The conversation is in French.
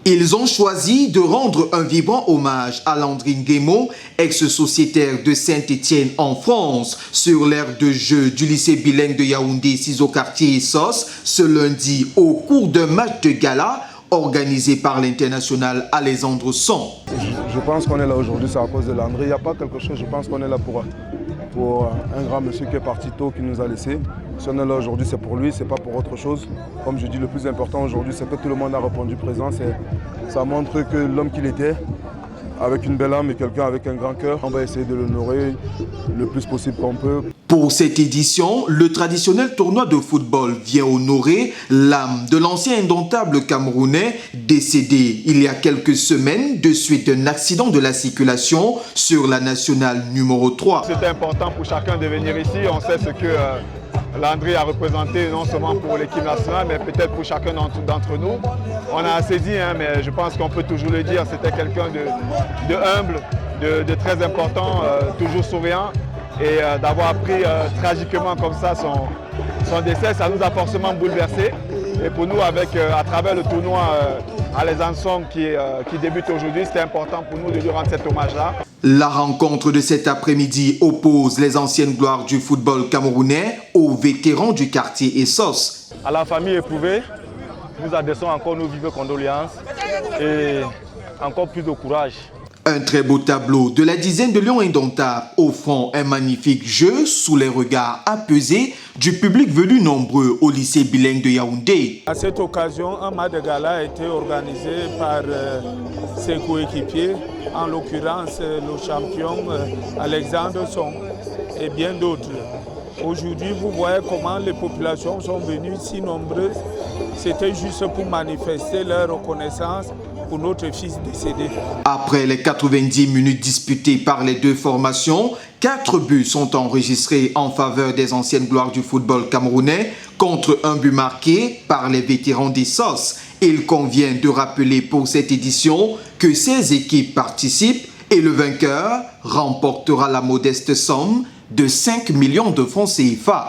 Ils ont choisi de rendre un vibrant hommage à Landry Nguemo, ex-sociétaire de Saint-Étienne en France, sur l'aire de jeu du lycée bilingue de Yaoundé, Ciseaux Quartier et Sos, ce lundi au cours d'un match de gala organisé par l'international Alexandre Son. Je pense qu'on est là aujourd'hui, c'est à cause de Landry. Il n'y a pas quelque chose, je pense qu'on est là pour un grand monsieur qui est parti tôt, qui nous a laissés. Si on est là aujourd'hui, c'est pour lui, c'est pas pour autre chose. Comme je dis, le plus important aujourd'hui, c'est que tout le monde a répondu présent. Ça montre que l'homme qu'il était, avec une belle âme et quelqu'un avec un grand cœur, on va essayer de l'honorer le plus possible qu'on peut. Pour cette édition, le traditionnel tournoi de football vient honorer l'âme de l'ancien indomptable Camerounais décédé il y a quelques semaines de suite d'un accident de la circulation sur la nationale numéro 3. C'était important pour chacun de venir ici. On sait ce que Landry a représenté non seulement pour l'équipe nationale, mais peut-être pour chacun d'entre nous. On a assez dit, mais je pense qu'on peut toujours le dire, c'était quelqu'un de humble, de très important, toujours souriant. Et d'avoir appris tragiquement comme ça son décès, ça nous a forcément bouleversés. Et pour nous, à travers le tournoi Alexandre Son qui débute aujourd'hui, c'était important pour nous de lui rendre cet hommage-là. La rencontre de cet après-midi oppose les anciennes gloires du football camerounais aux vétérans du quartier et Sos. À la famille éprouvée, nous adressons encore nos vives condoléances et encore plus de courage. Un très beau tableau de la dizaine de lions indomptables offrant un magnifique jeu sous les regards apaisés du public venu nombreux au lycée bilingue de Yaoundé. À cette occasion, un match de gala a été organisé par ses coéquipiers, en l'occurrence le champion Alexandre Son et bien d'autres. Aujourd'hui, vous voyez comment les populations sont venues si nombreuses. C'était juste pour manifester leur reconnaissance pour notre fils décédé. Après les 90 minutes disputées par les deux formations, 4 buts sont enregistrés en faveur des anciennes gloires du football camerounais contre un but marqué par les vétérans des Sos. Il convient de rappeler pour cette édition que 16 équipes participent et le vainqueur remportera la modeste somme de 5 millions de francs CFA.